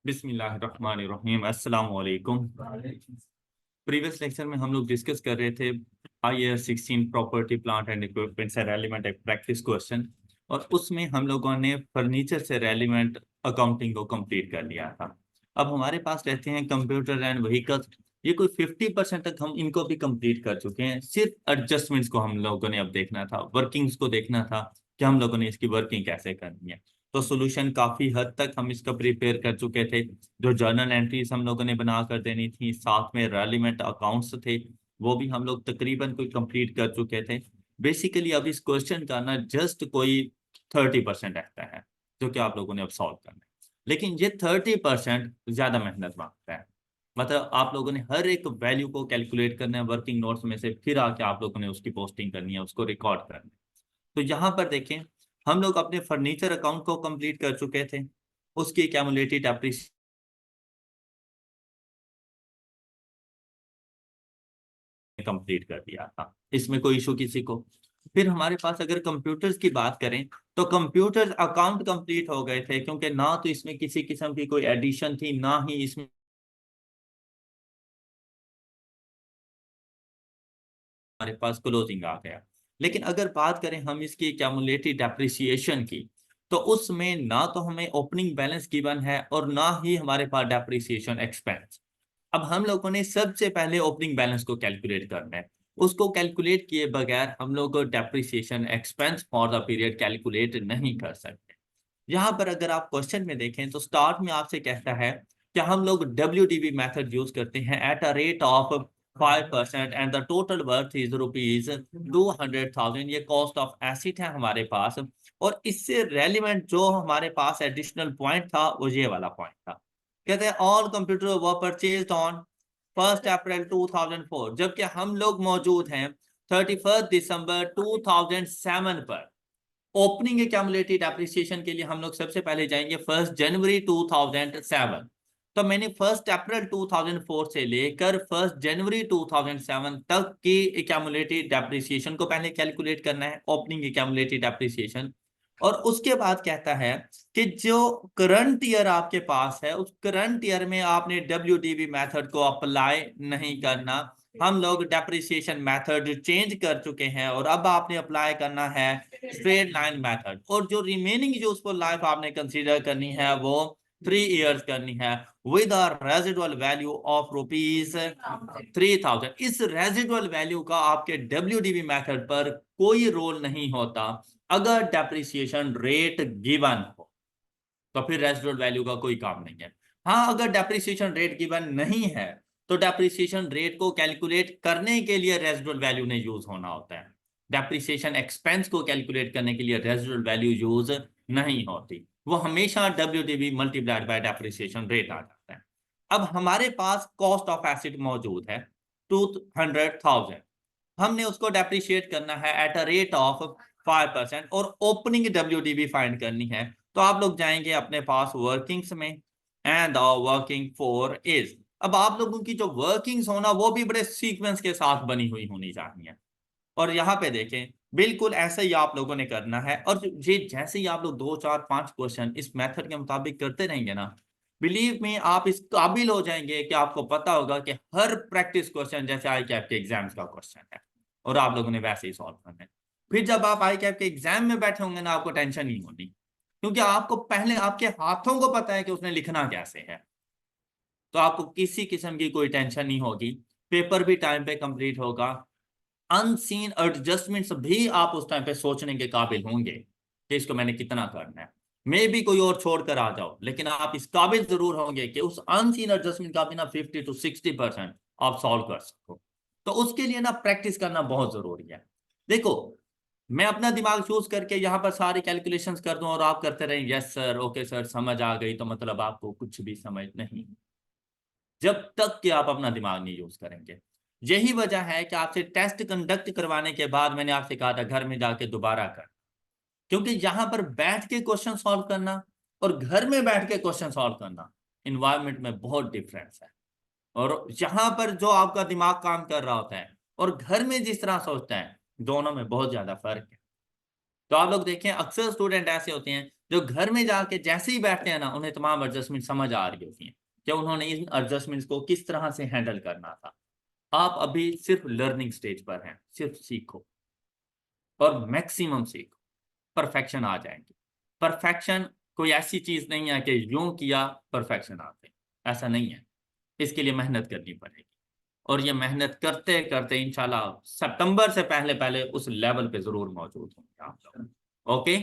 बिस्मिल्लाहिर्रहमानिर्रहीम अस्सलाम वालेकुम। प्रीवियस लेक्चर में हम लोग डिस्कस कर रहे थे IAS 16 property plant and equipment से रेलिवेंट एक प्रैक्टिस क्वेश्चन, और उसमें हम लोगों ने फर्नीचर से रेलिवेंट अकाउंटिंग को कंप्लीट कर लिया था। अब हमारे पास रहते हैं कंप्यूटर एंड व्हीकल्स। ये कोई 50% तक हम इनको भी कंप्लीट कर चुके हैं। सिर्फ एडजस्टमेंट्स को हम लोगों ने अब देखना था, वर्किंग्स को देखना था कि हम लोगों ने इसकी वर्किंग कैसे करनी है। तो सोल्यूशन काफी हद तक हम इसका प्रिपेयर कर चुके थे। जो जर्नल एंट्रीज हम लोगों ने बना कर देनी थी, साथ में रेलिवेंट अकाउंट्स थे, वो भी हम लोग तकरीबन कोई कंप्लीट कर चुके थे। बेसिकली अब इस क्वेश्चन का ना जस्ट कोई 30% रहता है जो कि आप लोगों ने अब सॉल्व करना है। लेकिन ये 30% ज्यादा मेहनत मांगता है। मतलब आप लोगों ने हर एक वैल्यू को कैलकुलेट करना है वर्किंग नोट्स में से, फिर आके आप लोगों ने उसकी पोस्टिंग करनी है, उसको रिकॉर्ड करना है। तो यहाँ पर देखें, हम लोग अपने फर्नीचर अकाउंट को कंप्लीट कर चुके थे, उसकी एक्यूमुलेटेड डेप्रिसिएशन कंप्लीट कर दिया था, इसमें कोई इशू किसी को। फिर हमारे पास अगर कंप्यूटर्स की बात करें तो कंप्यूटर अकाउंट कंप्लीट हो गए थे, क्योंकि ना तो इसमें किसी किस्म की कोई एडिशन थी, ना ही इसमें हमारे पास क्लोजिंग आ गया। लेकिन अगर बात करें हम इसकी एक्यूमुलेटेड डेप्रिसिएशन की, तो उसमें ना तो हमें ओपनिंग बैलेंस गिवन है और ना ही हमारे पास डेप्रिसिएशन एक्सपेंस। अब हम लोगों ने सबसे पहले ओपनिंग बैलेंस को कैलकुलेट करना है। उसको कैलकुलेट किए बगैर हम लोग depreciation expense for the period calculate नहीं कर सकते। यहाँ पर अगर आप क्वेश्चन में देखें तो स्टार्ट में आपसे कहता है कि हम लोग WDV मेथड यूज करते हैं at a rate of 5% and the total worth is ₹200,000। ये कॉस्ट ऑफ एसिड है हमारे पास, और इससे रेलिवेंट जो हमारे पास एडिशनल पॉइंट था वो ये वाला पॉइंट था। कहते हैं all computer were purchased on 1 अप्रैल 2004, जबकि हम लोग मौजूद हैं 31 दिसंबर 2007 पर। ओपनिंग एक्यूमुलेटेड एप्रिसिएशन के लिए हम लोग सबसे पहले जाएंगे 1 जनवरी 2007। तो मैंने 1 अप्रैल 2004 से लेकर 1 जनवरी 2007 तक की एक्यूमुलेटेड एप्रिसिएशन को पहले कैलकुलेट करना है, ओपनिंग एक्यूमुलेटेड एप्रिसिएशन। और उसके बाद कहता है कि जो करंट ईयर आपके पास है उस करंट ईयर में आपने WDV मेथड को अप्लाई नहीं करना। हम लोग डेप्रिसिएशन मेथड चेंज कर चुके हैं और अब आपने अप्लाई करना है स्ट्रेट लाइन मेथड, और जो रिमेनिंग यूजफुल लाइफ आपने कंसीडर करनी है वो 3 इयर्स करनी है with a residual value of ₹3000। इस रेजिडुअल वैल्यू का आपके WDV मेथड पर कोई रोल नहीं होता। अगर डेप्रिसिएशन रेट गिवन हो तो फिर रेजिडुअल वैल्यू का कोई काम नहीं है। हाँ, अगर डेप्रिसिएशन रेट गिवन नहीं है तो डेप्रिसिएशन रेट को कैलकुलेट करने के लिए रेजिडुअल वैल्यू ने यूज होना होता है। डेप्रिसिएशन एक्सपेंस को कैलकुलेट करने के लिए रेजिडुअल वैल्यू यूज नहीं होती, वो हमेशा WDV multiplied by depreciation rate आ जाता है। अब हमारे पास कॉस्ट ऑफ एसिड मौजूद है 200,000, हमने उसको डेप्रिशिएट करना है एट अ रेट ऑफ 5% और ओपनिंग WDV फाइंड करनी है। तो आप लोग जाएंगे अपने पास वर्किंग्स में, एंड वर्किंग फॉर इज। अब आप लोगों की जो वर्किंग्स होना वो भी बड़े सीक्वेंस के साथ बनी हुई होनी चाहिए। और यहाँ पे देखें बिल्कुल ऐसे ही आप लोगों ने करना है, और ये जैसे ही आप लोग 2 4 5 क्वेश्चन इस मेथड के मुताबिक करते रहेंगे ना, बिलीव में आप इस काबिल हो जाएंगे कि आपको पता होगा कि हर प्रैक्टिस क्वेश्चन जैसे आई कैप के एग्जाम्स का क्वेश्चन है और आप लोगों ने वैसे ही सॉल्व करना है। फिर जब आप आई कैप के एग्जाम में बैठे होंगे ना, आपको टेंशन नहीं होनी, क्योंकि आपको पहले आपके हाथों को पता है कि उसने लिखना कैसे है। तो आपको किसी किस्म की कोई टेंशन नहीं होगी, पेपर भी टाइम पे कंप्लीट होगा। अनसीन एडजस्टमेंट्स भी आप उस टाइम पे सोचने के काबिल होंगे कि इसको मैंने कितना करना है। मे भी कोई और छोड़कर आ जाओ, लेकिन आप इस काबिल जरूर होंगे कि उस अनसीन एडजस्टमेंट का भी ना 50 to 60% आप सॉल्व कर सको। तो उसके लिए ना प्रैक्टिस करना बहुत जरूरी है। देखो, मैं अपना दिमाग चूज करके यहाँ पर सारी कैलकुलेशंस कर दूं और आप करते रहें यस सर, ओके सर, समझ आ गई, तो मतलब आपको कुछ भी समझ नहीं, जब तक कि आप अपना दिमाग नहीं यूज करेंगे। यही वजह है कि आपसे टेस्ट कंडक्ट करवाने के बाद मैंने आपसे कहा था घर में जाके दोबारा कर, क्योंकि यहां पर बैठ के क्वेश्चन सॉल्व करना और घर में बैठ के क्वेश्चन सॉल्व करना, इन्वायरमेंट में बहुत डिफरेंस है। और यहाँ पर जो आपका दिमाग काम कर रहा होता है और घर में जिस तरह सोचता है, दोनों में बहुत ज्यादा फर्क है। तो आप लोग देखें, अक्सर स्टूडेंट ऐसे होते हैं जो घर में जाके जैसे ही बैठते हैं ना, उन्हें तमाम एडजस्टमेंट समझ आ रही होती हैं कि उन्होंने इन एडजस्टमेंट्स को किस तरह से हैंडल करना था। आप अभी सिर्फ लर्निंग स्टेज पर हैं, सिर्फ सीखो और मैक्सिमम सीखो, परफेक्शन आ जाएंगी। परफेक्शन कोई ऐसी चीज नहीं है कि यूं किया परफेक्शन आ गई, ऐसा नहीं है। इसके लिए मेहनत करनी पड़ेगी और ये मेहनत करते करते इंशाल्लाह सितंबर से पहले पहले उस लेवल पे जरूर मौजूद होंगे आप लोग। ओके,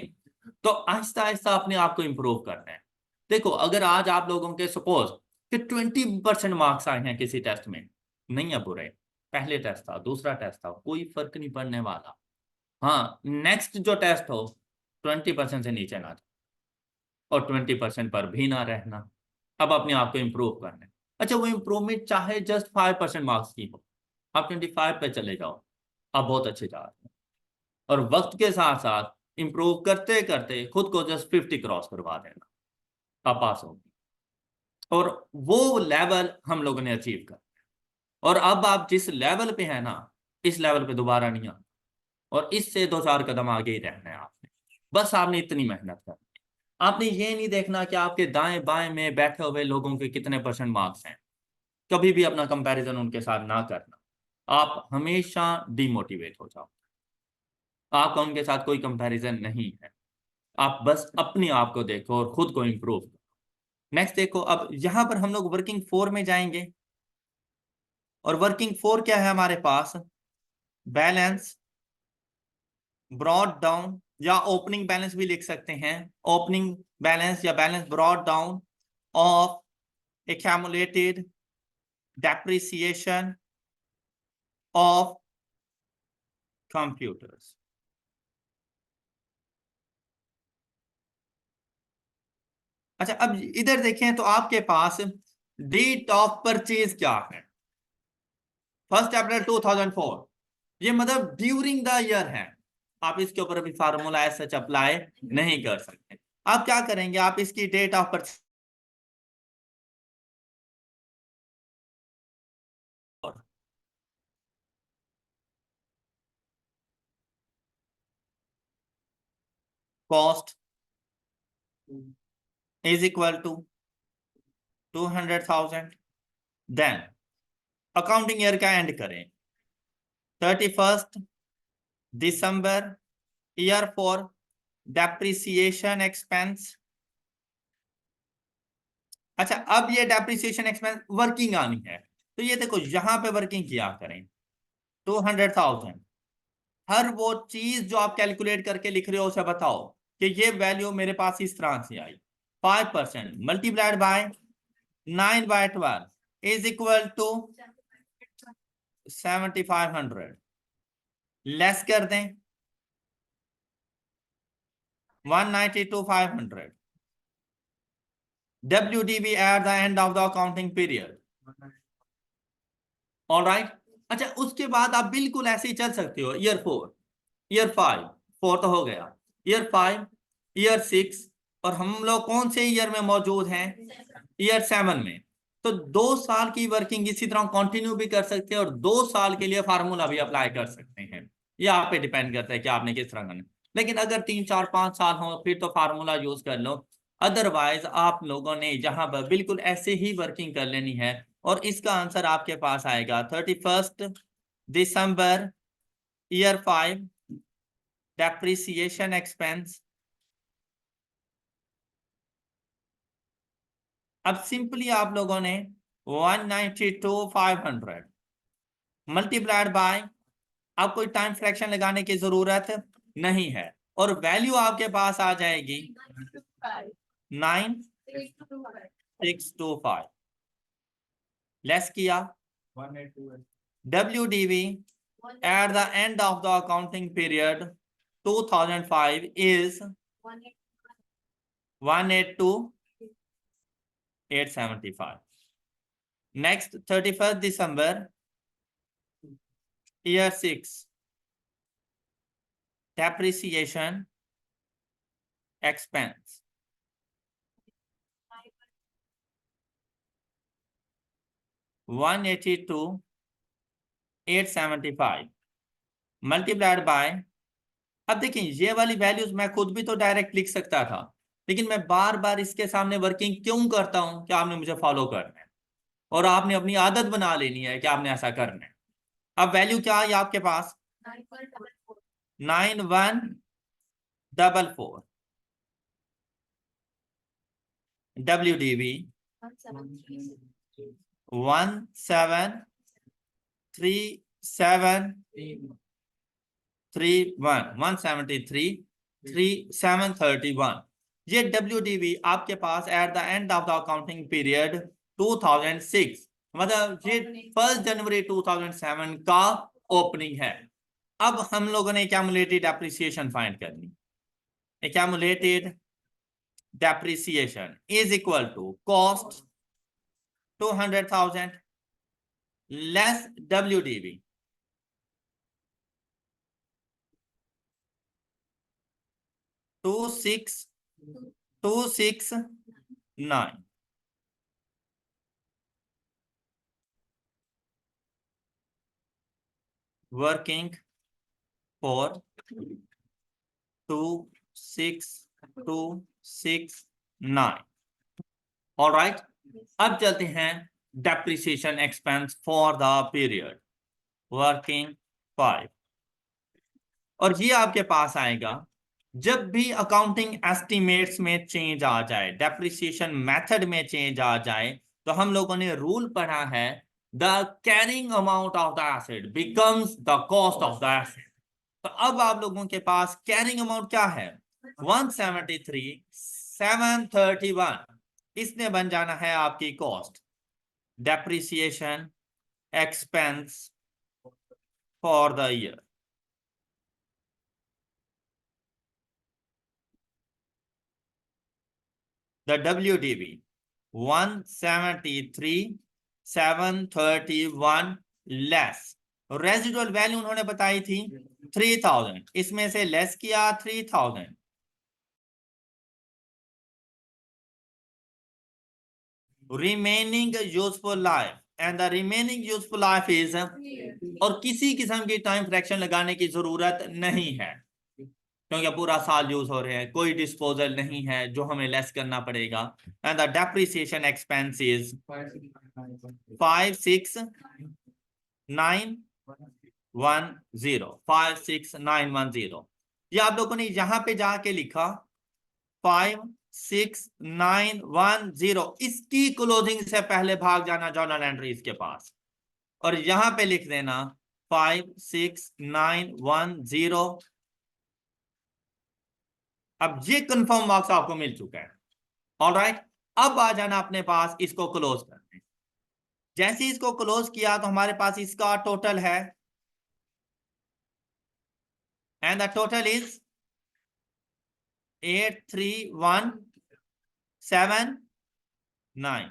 तो आहिस्ता आहिस्ता अपने आप को इम्प्रूव करना है। देखो, अगर आज आप लोगों के सपोज कि 20% मार्क्स आए हैं किसी टेस्ट में, नहीं है बुरे, पहले टेस्ट था, दूसरा टेस्ट था, कोई फर्क नहीं पड़ने वाला। हाँ, नेक्स्ट जो टेस्ट हो 20% से नीचे ना जाए और 20% पर भी ना रहना। अब अपने आप को इम्प्रूव करना है। अच्छा, वो इम्प्रूवमेंट चाहे जस्ट 5% मार्क्स की हो, आप 25 पे चले जाओ, आप बहुत अच्छे जा रहे हैं। और वक्त के साथ साथ इम्प्रूव करते करते खुद को जस्ट 50 क्रॉस करवा देना, आप पास होंगे। और वो लेवल हम लोगों ने अचीव कर, और अब आप जिस लेवल पे हैं ना, इस लेवल पे दोबारा नहीं आना, और इससे 2-4 कदम आगे ही रहना है आपने। बस आपने इतनी मेहनत करनी है। आपने ये नहीं देखना कि आपके दाएं बाएं में बैठे हुए लोगों के कितने परसेंट मार्क्स हैं। कभी भी अपना कंपैरिजन उनके साथ ना करना, आप हमेशा डिमोटिवेट हो जाओ। आपका उनके साथ कोई कंपैरिजन नहीं है। आप बस अपने आप को देखो और खुद को इम्प्रूव करो। नेक्स्ट देखो, अब यहां पर हम लोग वर्किंग फोर में जाएंगे। और वर्किंग फोर क्या है हमारे पास? बैलेंस ब्रॉड डाउन, या ओपनिंग बैलेंस भी लिख सकते हैं। ओपनिंग बैलेंस या balance brought down of accumulated depreciation of computers। अच्छा, अब इधर देखें तो आपके पास डेट ऑफ परचेज क्या है? 1 अप्रैल 2004, ये मतलब ड्यूरिंग द ईयर है। आप इसके ऊपर अभी फार्मूला ऐसा सच अप्लाई नहीं कर सकते। आप क्या करेंगे, आप इसकी date of purchase cost is equal to 200,000। Then accounting year का एंड करें 31 दिसंबर, ईयर फॉर डेप्रिसिएशन एक्सपेंस। अच्छा, अब ये डेप्रिसिएशन एक्सपेंस वर्किंग आनी है, तो ये देखो यहां पे वर्किंग किया करें 200,000। हर वो चीज जो आप कैलकुलेट करके लिख रहे हो उसे बताओ कि ये वैल्यू मेरे पास इस तरह से आई। 5% multiplied by 9/12 is equal to 7,500। Less कर दें 192,500 WDV at the end of the accounting period। All right. अच्छा, उसके बाद आप बिल्कुल ऐसे ही चल सकते हो। ईयर 4, ईयर 5, 4 तो हो गया, ईयर 5, ईयर 6, और हम लोग कौन से ईयर में मौजूद हैं? ईयर 7 में। तो 2 साल की वर्किंग इसी तरह कंटिन्यू भी कर सकते हैं और 2 साल के लिए फार्मूला भी अप्लाई कर सकते हैं। ये आप पे डिपेंड करता है कि आपने किस तरह करना। लेकिन अगर 3, 4, 5 साल हो फिर तो फार्मूला यूज कर लो। अदरवाइज आप लोगों ने यहाँ पर बिल्कुल ऐसे ही वर्किंग कर लेनी है। और इसका आंसर आपके पास आएगा 31 दिसंबर, ईयर 5, डेप्रिसिएशन एक्सपेंस। अब सिंपली आप लोगों ने 192,500 मल्टीप्लाइड बाय, अब कोई टाइम फ्रैक्शन लगाने की जरूरत नहीं है, और वैल्यू आपके पास आ जाएगी 9,625। लेस किया WDV at the end of the accounting period 2005 is 182,875। Next, 31 December, year 6, depreciation expense 182,875 multiplied by, अब देखिए ये वाली वैल्यूज मैं खुद भी तो डायरेक्ट लिख सकता था, लेकिन मैं बार बार इसके सामने वर्किंग क्यों करता हूं? क्या आपने मुझे फॉलो करना है और आपने अपनी आदत बना लेनी है कि आपने ऐसा करना है। अब वैल्यू क्या है आपके पास? 9144 WDV 17331 ये WDV आपके पास at the end of the accounting period 2006, मतलब ये 1 जनवरी 2007 का ओपनिंग है। अब हम लोगों ने एक्यूमुलेटेड डेप्रिसिएशन फाइंड करनी। Accumulated depreciation is equal to cost 200,000 less WDV 26269 working for 26269। All right, अब चलते हैं depreciation expense for the period working 5। और ये आपके पास आएगा जब भी अकाउंटिंग एस्टिमेट्स में चेंज आ जाए, डेप्रिसिएशन मेथड में चेंज आ जाए, तो हम लोगों ने रूल पढ़ा है the carrying amount of the asset becomes the cost of the asset. तो अब आप लोगों के पास कैरिंग अमाउंट क्या है? 173,731, इसने बन जाना है आपकी cost. Depreciation expense for the year, the WDV 173,731 less residual value उन्होंने बताई थी 3,000, इसमें से लेस किया 3,000, remaining useful life and the remaining useful life is, और किसी किस्म की टाइम फ्रैक्शन लगाने की जरूरत नहीं है क्योंकि पूरा साल यूज हो रहे हैं, कोई डिस्पोजल नहीं है जो हमें लेस करना पड़ेगा। And the depreciation expense is 56910 ये आप लोगों ने यहां पे जाके लिखा 56910, इसकी क्लोजिंग से पहले भाग जाना जर्नल एंट्रीज के पास और यहां पे लिख देना 56910। अब ये कंफर्म मार्क्स आपको मिल चुका है। ऑल राइट, अब आ जाना अपने पास इसको क्लोज करने। जैसे इसको क्लोज किया तो हमारे पास इसका टोटल है and the total is 83179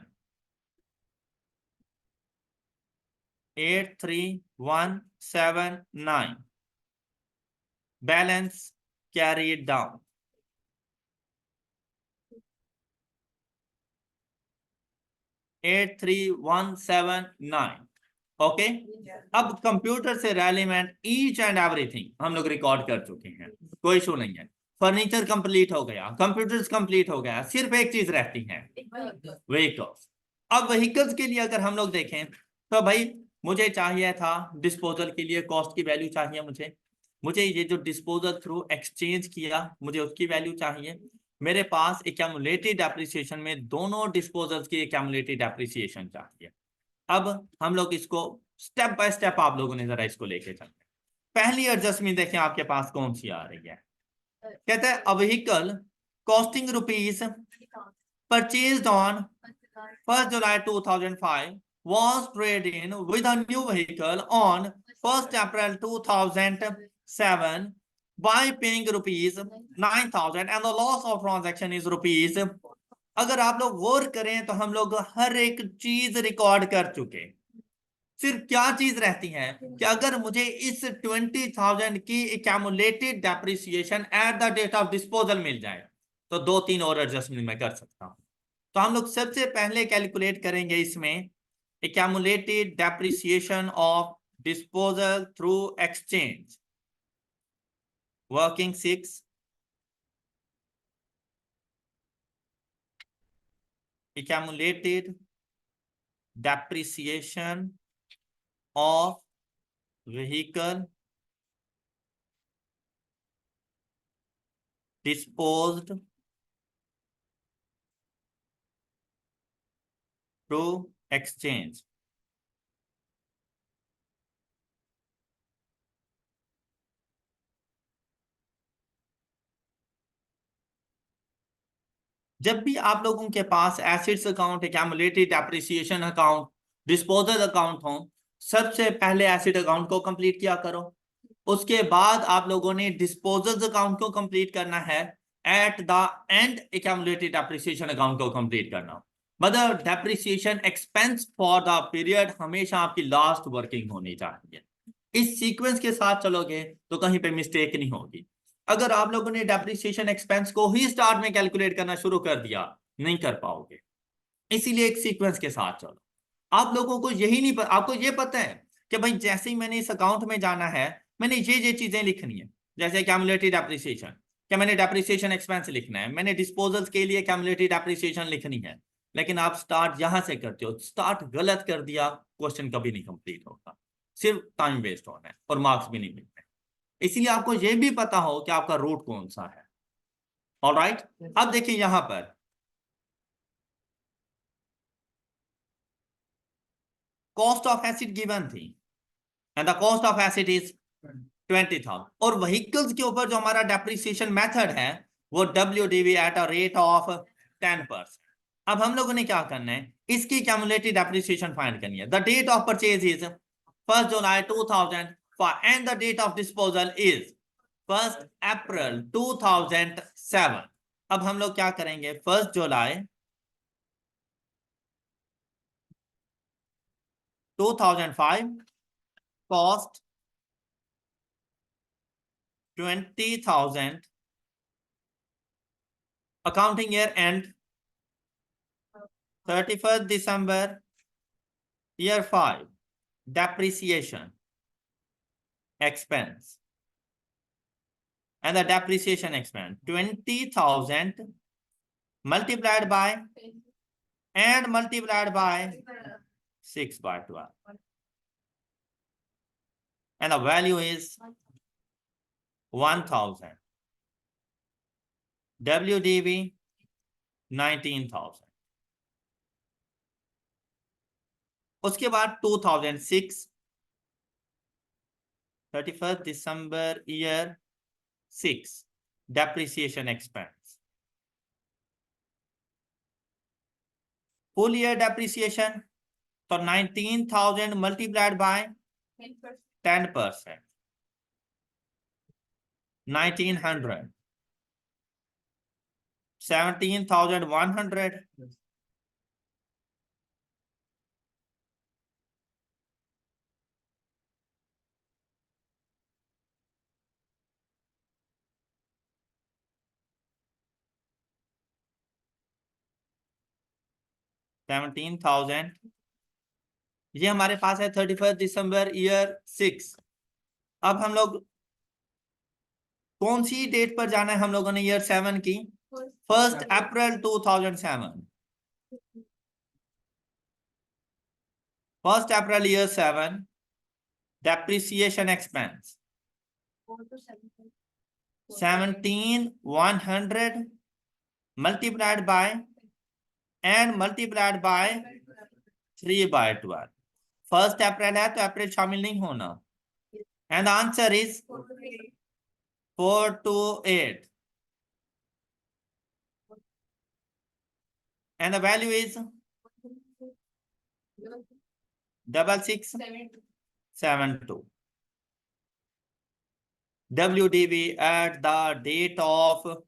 83179 balance carried down 83179। Okay, अब कंप्यूटर से रेलिवेंट ईच एंड एवरीथिंग हम लोग रिकॉर्ड कर चुके हैं, कोई इशू नहीं है। फर्नीचर कंप्लीट हो गया, कंप्यूटर्स कंप्लीट हो गया, सिर्फ एक चीज रहती है, व्हीकल्स। अब व्हीकल्स के लिए अगर हम लोग देखें तो भाई मुझे चाहिए था डिस्पोजल के लिए कॉस्ट की वैल्यू चाहिए, मुझे ये जो डिस्पोजल थ्रू एक्सचेंज किया मुझे उसकी वैल्यू चाहिए। मेरे पास एक्यूमुलेटेड डेप्रिसिएशन में दोनों डिस्पोजल्स की एक्यूमुलेटेड डेप्रिसिएशन चाहिए। अब हम लोग इसको स्टेप बाय स्टेप आप लोगों ने जरा इसको लेके चलते हैं। पहली एडजस्टमेंट देखें आपके पास कौन सी आ रही है। कहते हैं a vehicle costing rupees purchased on 1st July 2005 was traded in with a new vehicle on 1st April 2007 by paying rupees 9,000 and the loss of transaction is rupees। अगर आप लोग गौर करें तो हम लोग हर एक चीज रिकॉर्ड कर चुके, सिर्फ क्या चीज रहती है कि अगर मुझे इस 20,000 की accumulated depreciation at the date of disposal मिल जाए तो 2-3 और एडजस्टमेंट मैं कर सकता हूं। तो हम लोग सबसे पहले कैलकुलेट करेंगे इसमें accumulated depreciation of disposal through exchange working 6 accumulated depreciation of vehicle disposed through exchange. जब भी आप लोगों के पास assets account, accumulated depreciation account, disposal account हो, सबसे पहले एसेट अकाउंट को कंप्लीट किया करो। उसके बाद आप लोगों ने डिस्पोजल अकाउंट को कंप्लीट करना है, eight the and accumulated depreciation account को कंप्लीट करना। मतलब depreciation expense for the period हमेशा आपकी लास्ट वर्किंग होनी चाहिए। इस सीक्वेंस के साथ चलोगे तो कहीं पे मिस्टेक नहीं होगी। अगर आप लोगों ने डेप्रिसिएशन एक्सपेंस को ही स्टार्ट में कैलकुलेट करना शुरू कर दिया, नहीं कर पाओगे। इसीलिए एक सीक्वेंस के साथ चलो। आप लोगों को यही नहीं आपको ये पता है कि भाई जैसे ही मैंने इस अकाउंट में जाना है, मैंने ये चीजें लिखनी है, जैसे एक्यूमुलेटेड डेप्रिसिएशन, क्या मैंने डेप्रिसिएशन एक्सपेंस लिखना है, मैंने डिस्पोजल्स के लिए एक्यूमुलेटेड डेप्रिसिएशन लिखनी है। लेकिन आप स्टार्ट यहां से करते हो, स्टार्ट गलत कर दिया, क्वेश्चन कभी नहीं कंप्लीट होगा, सिर्फ टाइम वेस्ट होना है और मार्क्स भी नहीं मिलते। इसीलिए आपको यह भी पता हो कि आपका रूट कौन सा है। ऑलराइट, अब देखिए यहां पर कॉस्ट ऑफ एसिड गिवन थी and the cost of acid is 20,000, और व्हीकल्स के ऊपर जो हमारा डेप्रिसिएशन मेथड है वो WDV at a rate of 10%। अब हम लोगों ने क्या करना है, इसकी क्यूमुलेटेड डेप्रिसिएशन फाइंड करनी है। The date of purchase is 1 जुलाई 2000 and the date of disposal is 1 April 2007। अब हम लोग क्या करेंगे, 1 जुलाई 2005, cost 20,000, accounting year and 31st December year 5, depreciation expense, and the depreciation expense 20,000 multiplied by and multiplied by 6/12, and the value is 1,000, WDV 19,000। उसके बाद 2006, 31st December year 6, depreciation expense, full year depreciation, तो 19,000 multiplied by 10%, 1900, 17,100, ये हमारे पास है 31st December year 6। अब हम लोग कौन सी डेट पर जाना है, हम लोगों ने ईयर 7 की 1 April 2007, 1 April year 7, depreciation expense 17,100 multiplied by and multiplied by 3/12। 1 April है तो अप्रैल शामिल नहीं होना, and the answer is 428, and the value is 6672, WDV at the date of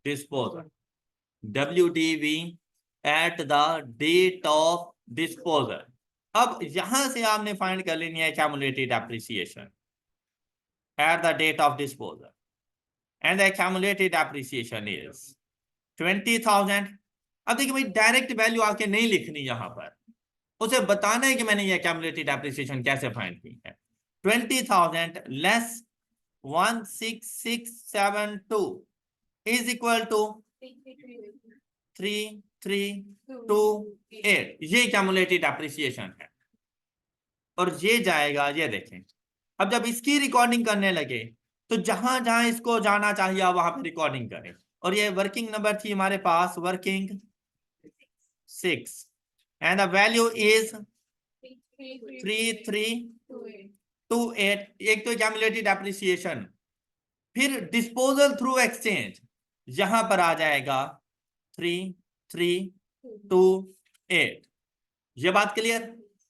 disposal, WDV at the date of disposal। अब यहां से आपने find कर लेनी है accumulated depreciation at the date of disposal, and the accumulated depreciation is 20,000। अब देखिए भाई, डायरेक्ट वैल्यू आके नहीं लिखनी, यहां पर उसे बताना है कि मैंने ये accumulated depreciation कैसे फाइंड की है। 20,000 लेस 16672 is equal to 3 328 ये क्यूमुलेटिव डेप्रिसिएशन है। और ये जाएगा, ये देखें, अब जब इसकी रिकॉर्डिंग करने लगे तो जहां जहां इसको जाना चाहिए वहां पे रिकॉर्डिंग करें। और ये वर्किंग नंबर थी हमारे पास, working 6 and the value is 3328। एक तो क्यूमुलेटिव डेप्रिसिएशन, फिर डिस्पोजल थ्रू एक्सचेंज यहां पर आ जाएगा 3328। ये बात क्लियर?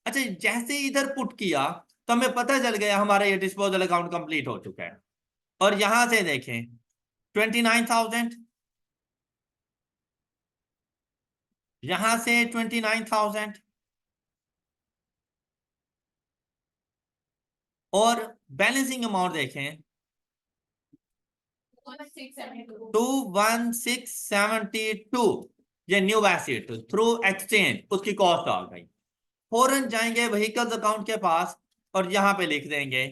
अच्छा, जैसे इधर पुट किया तो हमें पता चल गया हमारा ये डिस्पोजल अकाउंट कंप्लीट हो चुका है। और यहां से देखें 29,000, यहां से 29,000 और बैलेंसिंग अमाउंट देखें 21672। ये न्यू एसेट थ्रू एक्सचेंज उसकी कॉस्ट आ गई। फौरन जाएंगे व्हीकल्स अकाउंट के पास और यहां पे लिख देंगे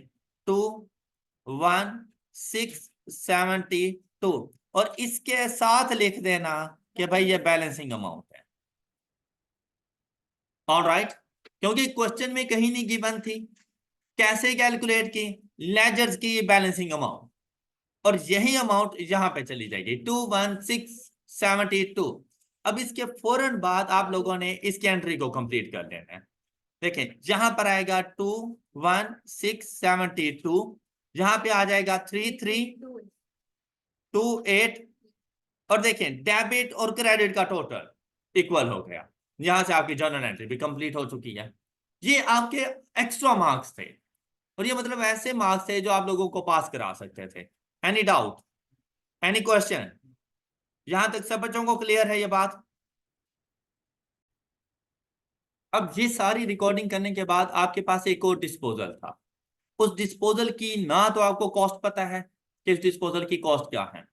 21672 और इसके साथ लिख देना कि भाई ये बैलेंसिंग अमाउंट है। ऑलराइट, क्योंकि क्वेश्चन में कहीं नहीं गिवन थी। कैसे कैलकुलेट की? लेजर्स की बैलेंसिंग अमाउंट, और यही अमाउंट यहां पे चली जाएगी 21672। अब इसके फौरन बाद आप लोगों ने इसकी एंट्री को कंप्लीट कर लेना है। देखें यहां पर आएगा 21672, यहां पे आ जाएगा 3328 और देखें डेबिट और क्रेडिट का टोटल इक्वल हो गया। यहां से आपकी जर्नल एंट्री भी कंप्लीट हो चुकी है। ये आपके एक्स्ट्रा मार्क्स थे और ये मतलब ऐसे मार्क्स थे जो आप लोगों को पास करा सकते थे। Any doubt, any question? यहां तक सब बच्चों को क्लियर है ये बात? अब ये सारी रिकॉर्डिंग करने के बाद आपके पास एक और डिस्पोजल था। उस डिस्पोजल की ना तो आपको कॉस्ट पता है कि इस डिस्पोजल की कॉस्ट क्या है,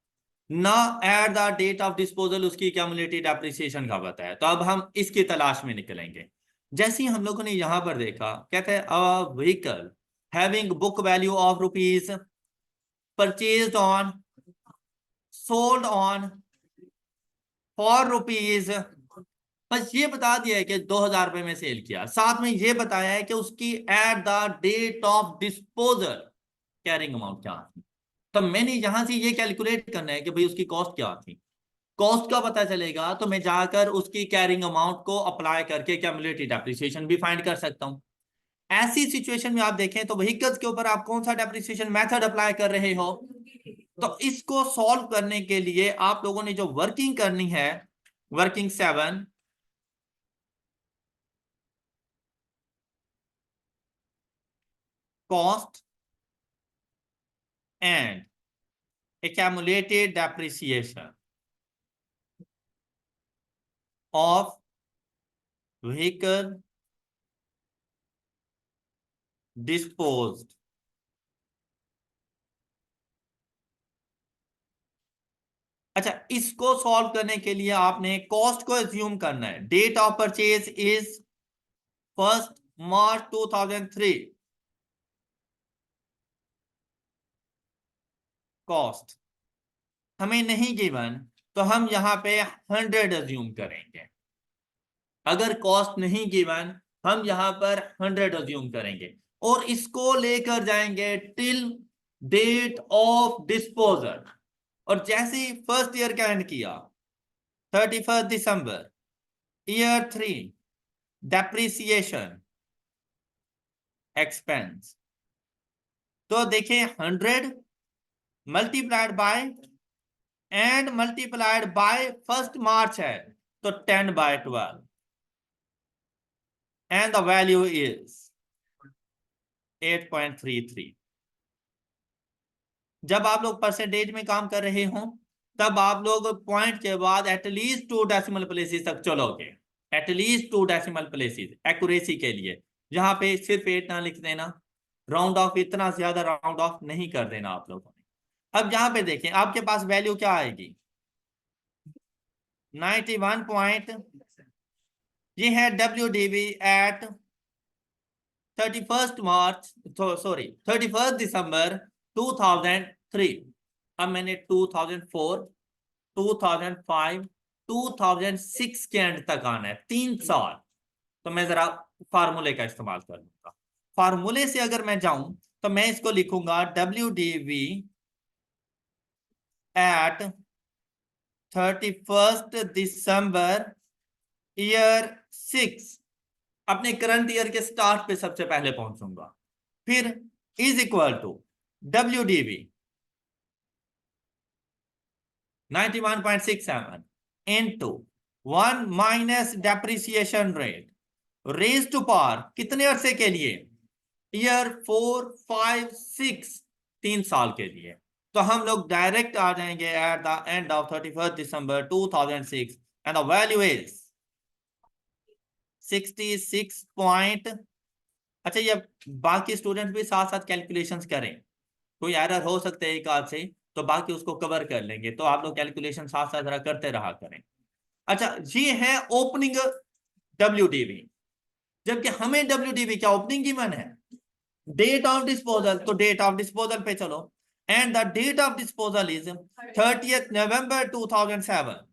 ना at the date of disposal उसकी क्यूमुलेटिव डेप्रिसिएशन का पता है। तो अब हम इसकी तलाश में निकलेंगे। जैसे ही हम लोगों ने यहां पर देखा, कहते हैं a vehicle having book value of rupees purchased on, sold on for rupees, बस ये बता दिया है कि 2,000 रुपए में सेल किया। साथ में ये बताया है कि उसकी at the date of disposal carrying amount क्या थी। तो मैंने यहां से ये कैलकुलेट करना है कि भाई उसकी कॉस्ट क्या थी। कॉस्ट का पता चलेगा तो मैं जाकर उसकी कैरिंग अमाउंट को अप्लाई करके क्यूमुलेटिव डेप्रिसिएशन भी फाइंड कर सकता हूं। ऐसी सिचुएशन में आप देखें तो व्हीकल्स के ऊपर आप कौन सा डेप्रिसिएशन मेथड अप्लाई कर रहे हो? तो इसको सॉल्व करने के लिए आप लोगों ने जो वर्किंग करनी है, working 7, cost and accumulated depreciation of vehicle disposed। अच्छा, इसको सॉल्व करने के लिए आपने कॉस्ट को एज्यूम करना है। Date of purchase is 1 March 2003। Cost हमें नहीं गिवन तो हम यहां पे 100 एज्यूम करेंगे। अगर कॉस्ट नहीं गिवन हम यहां पर 100 एज्यूम करेंगे और इसको लेकर जाएंगे टिल डेट ऑफ डिस्पोजल। और जैसे ही फर्स्ट ईयर का एंड किया 31 दिसंबर, ईयर 3 डेप्रिसिएशन एक्सपेंस, तो देखें 100 multiplied by and multiplied by 1 मार्च है तो 10/12 एंड द वैल्यू इज 8.33। जब आप लोग परसेंटेज में काम कर रहे हो तब आप लोग पॉइंट के बाद एटलीस्ट 2 डेसिमल प्लेसेस तक चलोगे। एटलीस्ट 2 डेसिमल प्लेसेस एक्यूरेसी के लिए। यहां पे सिर्फ 8 ना लिख देना, राउंड ऑफ इतना ज्यादा राउंड ऑफ नहीं कर देना आप लोगों ने। अब यहां पे देखें आपके पास वैल्यू क्या आएगी, 91 पॉइंट, ये है WDV एट 31 मार्च, सॉरी 31 दिसंबर 2003। अब मैंने 2004, 2005 2006 के एंड तक आना है, 3 साल। तो मैं जरा फार्मूले का इस्तेमाल कर लूंगा। फार्मूले से अगर मैं जाऊं तो मैं इसको लिखूंगा WDV एट 31 दिसंबर ईयर 6, अपने करंट ईयर के स्टार्ट पे सबसे पहले पहुंचूंगा। फिर is equal to WDV 91.67 into 1 minus depreciation rate raise to power कितने अरसे के लिए? ईयर 4, 5, 6, 3 साल के लिए। तो हम लोग डायरेक्ट आ जाएंगे eight the end of 31 December 2006 and the value is 66 point. अच्छा, ये बाकी स्टूडेंट भी साथ साथ कैलकुलेशंस करें, कोई एरर हो सकते हैं एक आध से, तो बाकी उसको कवर कर लेंगे। तो आप लोग कैलकुलेशन साथ साथ जरा करते रहा करें। अच्छा, ये है ओपनिंग WDV, जबकि हमें WDV क्या ओपनिंग गिवन है, डेट ऑफ डिस्पोजल। तो डेट ऑफ डिस्पोजल पे चलो, and the date of disposal is 30th November 2007।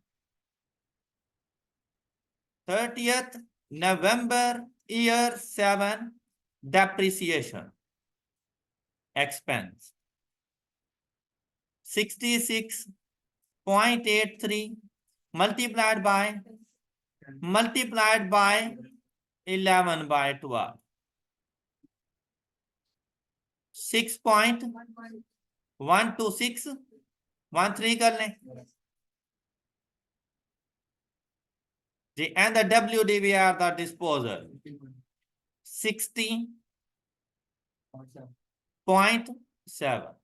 30th November year 7 depreciation expense 66.83 multiplied by 11 by 12, 6.12613 कर लें जी। And the WDV at the disposal 60.7।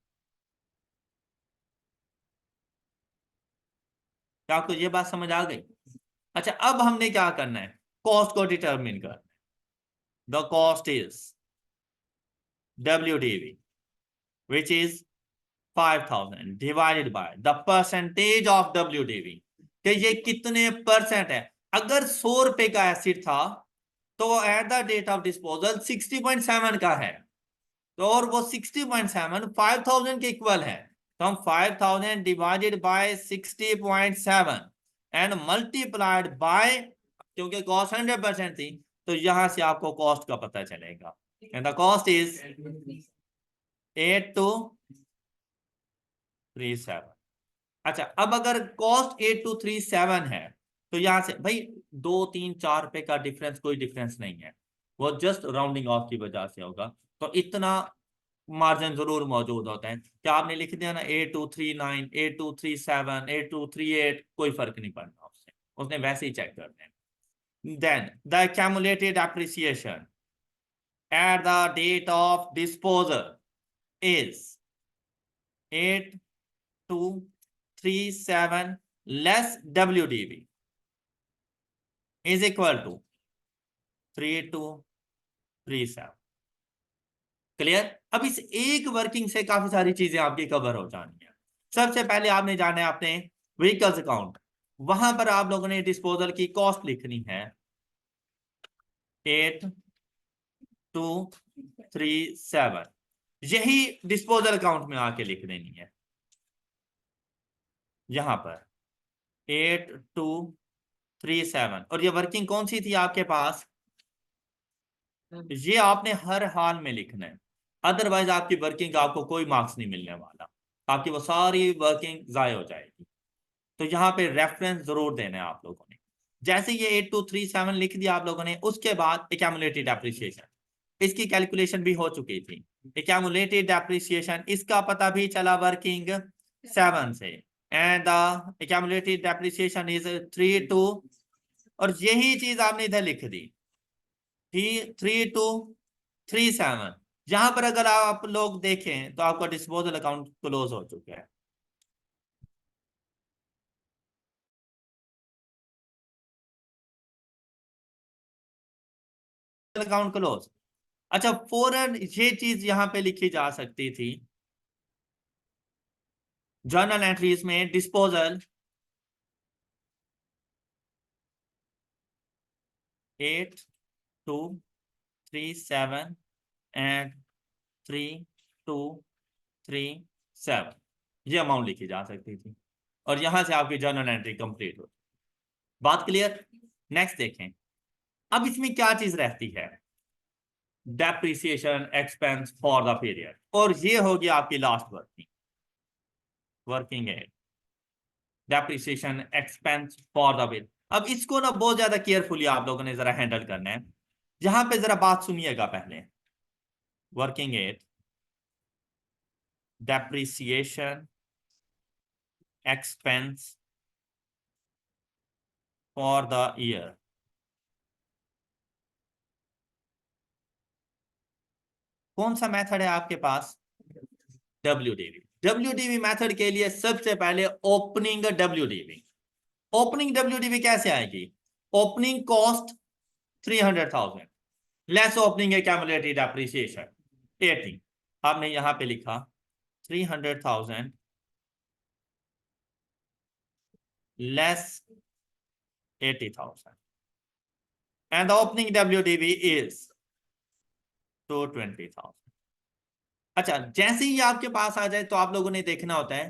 क्या आपको ये बात समझ आ गई? अच्छा, अब हमने क्या करना है, कॉस्ट को डिटरमिन करना है। The cost is WDV which is 5000 divided by the percentage of WDV, कि ये कितने परसेंट है। अगर 100 रुपए का एसिड था तो at the date of disposal 60.7 का है, तो और वो 60.7 5000 के इक्वल है। तो हम 5000 divided by 60.7 and multiplied by, क्योंकि कॉस्ट 100% थी तो यहां से आपको कॉस्ट का पता चलेगा। And the cost is 8237। अच्छा, अब अगर कॉस्ट 8237 है तो यहां से भाई 2, 3, 4 रुपए का डिफरेंस कोई डिफरेंस नहीं है, वो जस्ट राउंडिंग ऑफ की वजह से होगा। तो इतना मार्जिन जरूर मौजूद होता है। क्या आपने लिख दिया ना 8239, 8237, 8238, कोई फर्क नहीं पड़ता उससे, उसने वैसे ही चेक करते हैं। Then the accumulated appreciation at the date of disposal is 8237 less WDV is equal to 3237। Clear? अब इस एक वर्किंग से काफी सारी चीजें आपकी कवर हो जानी है। सबसे पहले आपने जाना है अपने व्हीकल्स अकाउंट, वहां पर आप लोगों ने डिस्पोजल की कॉस्ट लिखनी है 8237, यही डिस्पोजल अकाउंट में आके लिख देनी है यहां पर 8237। और ये वर्किंग कौन सी थी आपके पास, ये आपने हर हाल में लिखना है, अदरवाइज आपकी वर्किंग का आपको कोई मार्क्स नहीं मिलने वाला, आपकी वो सारी वर्किंग जाय हो जाएगी। तो यहाँ पे रेफरेंस जरूर देना है आप लोगों ने। जैसे ये 8237 लिख दिया आप लोगों ने, उसके बाद एक्यूमुलेटेड डेप्रिसिएशन, इसकी कैलकुलेशन भी हो चुकी थी। एक्यूमुलेटेड डेप्रिसिएशन इसका पता भी चला वर्किंग 7 से, and the accumulated depreciation is 32, और यही चीज आपने इधर लिख दी 3237। यहां पर अगर आप लोग देखें तो आपका डिस्पोजल अकाउंट क्लोज हो चुका है। Account close. अच्छा, फौरन ये चीज यहां पे लिखी जा सकती थी जर्नल एंट्रीज में, डिस्पोजल 8237 एंड 3237, ये अमाउंट लिखी जा सकती थी और यहां से आपकी जर्नल एंट्री कंप्लीट होती। बात क्लियर? नेक्स्ट देखें, अब इसमें क्या चीज रहती है, depreciation expense for the period, और ये होगी आपकी last working add, depreciation expense for the period. अब इसको ना बहुत ज्यादा केयरफुली आप लोगों ने जरा हैंडल करना है। यहां पे जरा बात सुनिएगा पहले, working add, depreciation expense for the year, कौन सा मेथड है आपके पास, WDV। WDV मेथड के लिए सबसे पहले ओपनिंग WDV, ओपनिंग WDV कैसे आएगी, opening cost 300,000 less opening accumulated depreciation 80, आपने यहां पे लिखा 300,000 less 80,000 and the opening WDV is 220,000। अच्छा, जैसे ही आपके पास आ जाए तो आप लोगों ने देखना होता है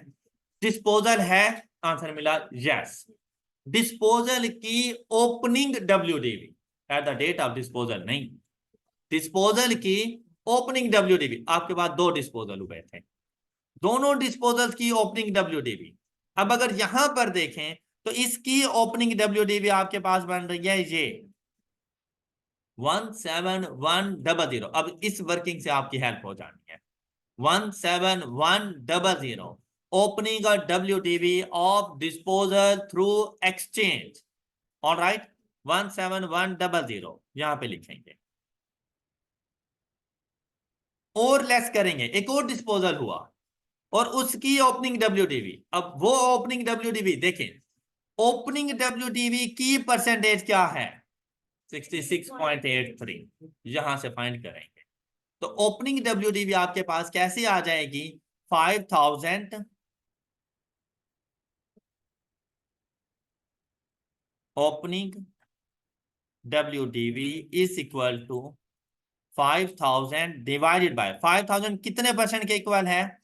डिस्पोजल है, आंसर मिला यस, डिस्पोजल की opening WDV at the date of disposal नहीं, डिस्पोजल की ओपनिंग WDV। आपके पास दो डिस्पोजल हुए थे, दोनों डिस्पोजल की ओपनिंग WDV। अब अगर यहां पर देखें तो इसकी ओपनिंग WDV आपके पास बन रही है ये 17100। अब इस वर्किंग से आपकी हेल्प हो जानी है, 17100 opening a WDV of disposal through exchange, all right, 17100 यहां पे लिखेंगे और लेस करेंगे, एक और डिस्पोजल हुआ और उसकी ओपनिंग WDV। अब वो ओपनिंग WDV देखें, ओपनिंग WDV की परसेंटेज क्या है, 66.83, यहां से फाइंड करेंगे। तो ओपनिंग WDV आपके पास कैसे आ जाएगी, 5,000 opening WDV is equal to 5,000 divided by 5,000 कितने परसेंट के इक्वल है,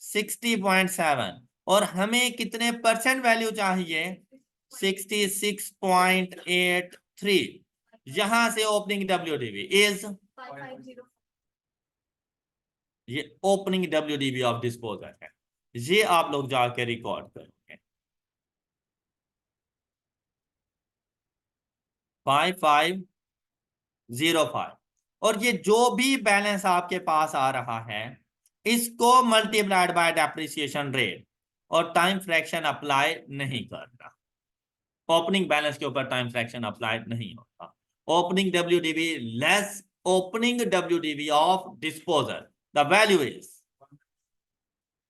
60.7, और हमें कितने परसेंट वैल्यू चाहिए, 66.83। यहां से ओपनिंग WDV इज, ये ओपनिंग WDV ऑफ डिस्पोजल है, ये आप लोग जाके रिकॉर्ड करोगे 5505। और ये जो भी बैलेंस आपके पास आ रहा है इसको मल्टीप्लाइड बाय डेप्रिसिएशन रेट, और टाइम फ्रैक्शन अप्लाई नहीं करना, ओपनिंग बैलेंस के ऊपर टाइम फ्रैक्शन अप्लाई नहीं होता। Opening WDV less opening WDV of disposal, the value is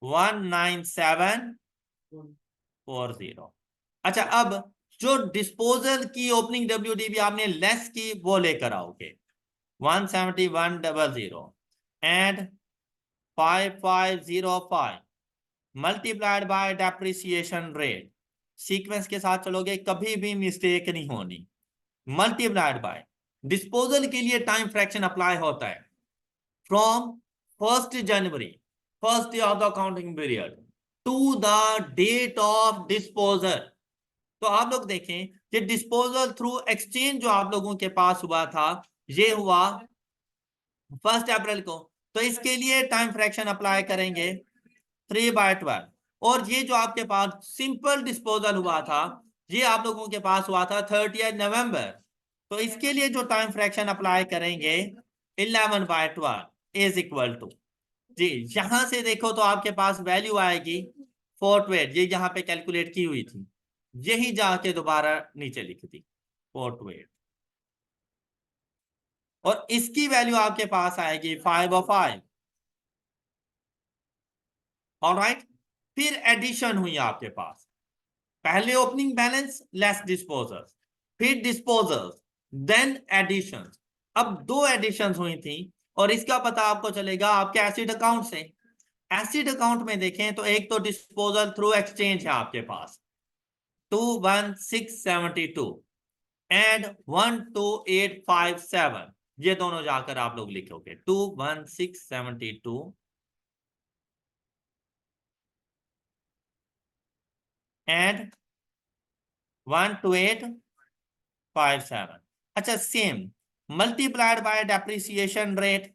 19740। अच्छा, अब जो डिस्पोजल की ओपनिंग WDV आपने लेस की वो लेकर आओगे 17100 and 5505 multiplied by depreciation rate, sequence के साथ चलोगे कभी भी मिस्टेक नहीं होनी, मल्टीप्लाइड बाय डिस्पोजल के लिए टाइम फ्रैक्शन अप्लाई होता है from 1 January, first day of the accounting period, to the date of disposal. तो आप लोग देखें ये डिस्पोजल थ्रू एक्सचेंज जो आप लोगों के पास हुआ था ये हुआ 1 अप्रैल को, तो इसके लिए टाइम फ्रैक्शन अप्लाई करेंगे 3/12। और ये जो आपके पास सिंपल डिस्पोजल हुआ था ये आप लोगों के पास हुआ था 30 नवंबर, तो इसके लिए जो टाइम फ्रैक्शन अप्लाई करेंगे 11/12 इज इक्वल टू, जी यहां से देखो तो आपके पास वैल्यू आएगी 428, ये यहां पे कैलकुलेट की हुई थी, यही जाके दोबारा नीचे लिखी थी 428, और इसकी वैल्यू आपके पास आएगी 505। ऑलराइट, फिर एडिशन हुई आपके पास, पहले ओपनिंग बैलेंस लेस डिस्पोजल्स, फिर डिस्पोजल्स, देन एडिशंस। अब दो एडिशंस हुई थी और इसका पता आपको चलेगा आपके एसिड अकाउंट से। एसिड अकाउंट में देखें तो एक तो डिस्पोजल थ्रू एक्सचेंज है आपके पास 21672 एंड 12857, ये दोनों जाकर आप लोग लिखोगे 21672 एंड 128 57। अच्छा, same multiplied by depreciation rate,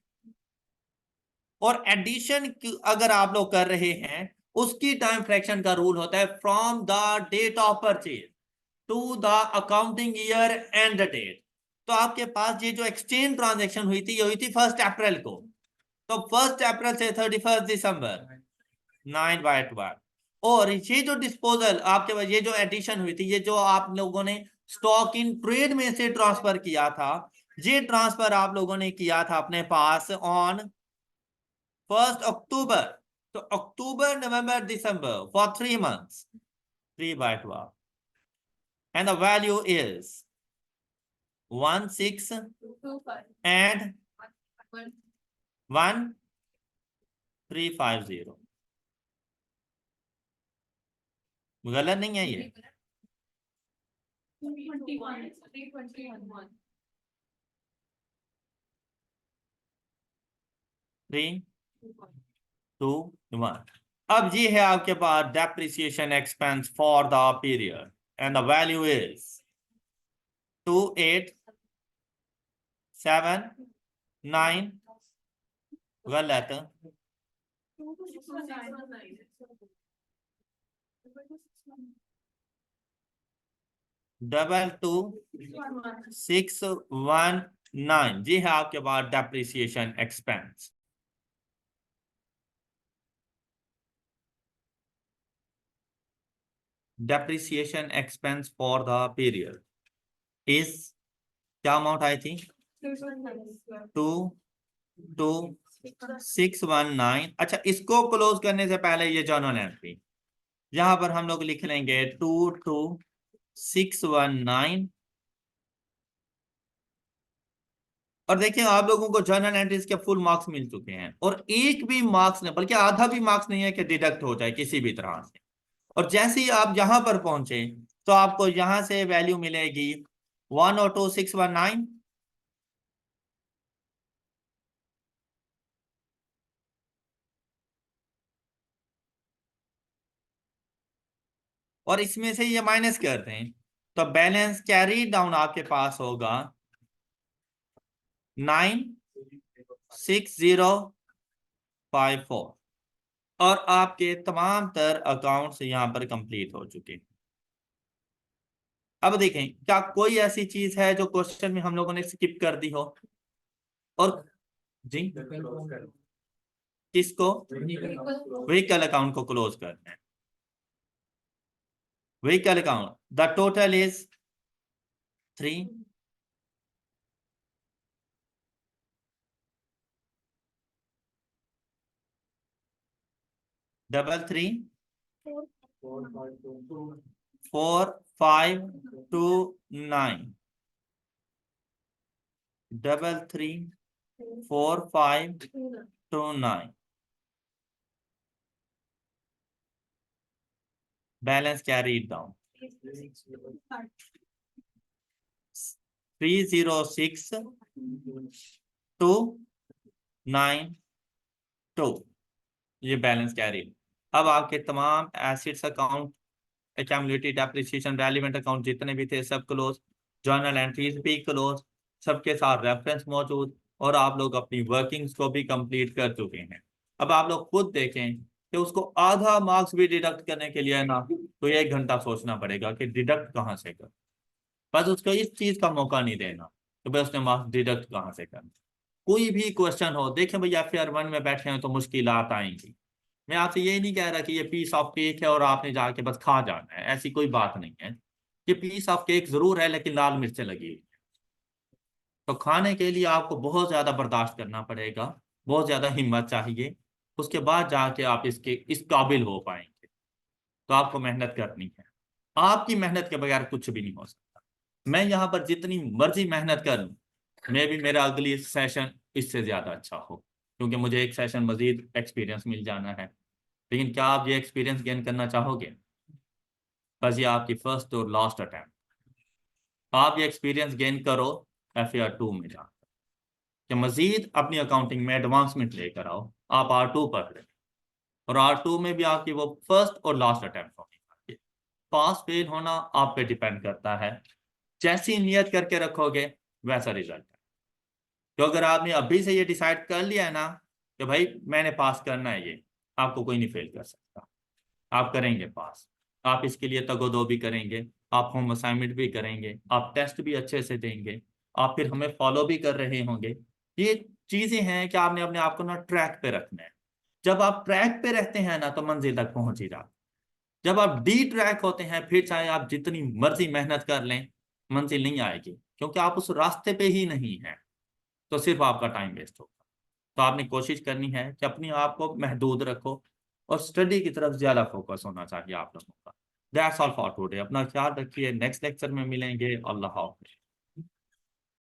और एडिशन अगर आप लोग कर रहे हैं, उसकी टाइम फ्रैक्शन का रूल होता है from the date of purchase to the accounting year end date. तो आपके पास ये जो एक्सचेंज ट्रांजैक्शन हुई थी, ये हुई थी 1 अप्रैल को, तो 1 अप्रैल से 31 दिसंबर 9/12। और ये जो डिस्पोजल आपके पास, ये जो एडिशन हुई थी, ये जो आप लोगों ने स्टॉक इन ट्रेड में से ट्रांसफर किया था, ये ट्रांसफर आप लोगों ने किया था अपने पास ऑन 1 अक्टूबर। तो अक्टूबर, नवंबर, दिसंबर, for 3 months, 3/12, and the value is 16 and 1350। गलत नहीं है ये? 3, 2, 1। अब ये है आपके पास depreciation expense for the period, and the value is 2879। गलत। 222619, जी है आपके पास depreciation expense. Depreciation expense for the period is, क्या अमाउंट आई थी? 222619। अच्छा, इसको क्लोज करने से पहले ये जर्नल एंट्री यहां पर हम लोग लिख लेंगे 222619। और देखिए, आप लोगों को जर्नल एंट्रीज के फुल मार्क्स मिल चुके हैं, और एक भी मार्क्स नहीं, बल्कि आधा भी मार्क्स नहीं है कि डिडक्ट हो जाए किसी भी तरह से। और जैसे ही आप यहां पर पहुंचे, तो आपको यहां से वैल्यू मिलेगी 102,619। और इसमें से ये माइनस करते हैं, तो बैलेंस कैरी डाउन आपके पास होगा 96054। और आपके तमाम तर अकाउंट्स यहां पर कंप्लीट हो चुके हैं। अब देखें, क्या कोई ऐसी चीज है जो क्वेश्चन में हम लोगों ने स्किप कर दी हो? और जी, किसको? व्हीकल अकाउंट को क्लोज करना है। Vehicle account, the total is 3, 33, 4529, 334529। Balance carried down 306292। ये बैलेंस कैरीड। अब आपके तमाम assets account, accumulated depreciation, relevant account जितने भी थे सब क्लोज, जर्नल एंट्रीज भी क्लोज, सबके साथ रेफरेंस मौजूद, और आप लोग अपनी वर्किंग्स को भी कंप्लीट कर चुके हैं। अब आप लोग खुद देखें कि उसको आधा मार्क्स भी डिडक्ट करने के लिए ना, तो 1 घंटा सोचना पड़ेगा कि डिडक्ट कहाँ से कर। बस उसको इस चीज का मौका नहीं देना तो भाई उसने मार्क्स डिडक्ट कहाँ से करना। कोई भी क्वेश्चन हो, देखें भैया FR1 में बैठे हैं तो मुश्किलात आएंगी। मैं आपसे ये नहीं कह रहा कि ये पीस ऑफ केक है और आपने जाके बस खा जाना है, ऐसी कोई बात नहीं है। ये पीस ऑफ केक जरूर है, लेकिन लाल मिर्चें लगी हुई है, तो खाने के लिए आपको बहुत ज्यादा बर्दाश्त करना पड़ेगा, बहुत ज्यादा हिम्मत चाहिए, उसके बाद जाके आप इस काबिल हो पाएंगे। तो आपको मेहनत करनी है, आपकी मेहनत के बगैर कुछ भी नहीं हो सकता। मैं यहाँ पर जितनी मर्जी मेहनत करूं, मैं भी मेरा अगली सेशन इससे ज्यादा अच्छा हो, क्योंकि मुझे एक सेशन मजीद एक्सपीरियंस मिल जाना है। लेकिन क्या आप ये एक्सपीरियंस गेन करना चाहोगे? बस ये आपकी फर्स्ट और लास्ट अटैम्प्ट। आप ये एक्सपीरियंस गेन करो FR2 में जा, कि मजीद अपनी अकाउंटिंग में एडवांसमेंट लेकर आओ। आप R2 पढ़ लें, और R2 में भी आपकी वो फर्स्ट और लास्ट अटैम्प्ट होनी चाहिए। पास फेल होना आप पे डिपेंड करता है, जैसी नियत करके रखोगे वैसा रिजल्ट है। तो अगर आपने अभी से ये डिसाइड कर लिया है ना कि भाई मैंने पास करना है, ये आपको कोई नहीं फेल कर सकता। आप करेंगे पास। आप इसके लिए तगोदो भी करेंगे, आप होम असाइनमेंट भी करेंगे, आप टेस्ट भी अच्छे से देंगे, आप फिर हमें फॉलो भी कर रहे होंगे। ये चीजें हैं कि आपने अपने आप को ना ट्रैक पे रखना है। जब आप ट्रैक पे रहते हैं ना तो मंजिल तक पहुंच ही जाते। जब आप डी ट्रैक होते हैं फिर चाहे आप जितनी मर्जी मेहनत कर लें, मंजिल नहीं आएगी, क्योंकि आप उस रास्ते पे ही नहीं हैं। तो सिर्फ आपका टाइम वेस्ट होगा। तो आपने कोशिश करनी है कि अपने आप को महदूद रखो और स्टडी की तरफ ज्यादा फोकस होना चाहिए आप लोगों का। That's all for today. अपना ख्याल रखिए, नेक्स्ट लेक्चर में मिलेंगे। अल्लाह हाफ़िज़।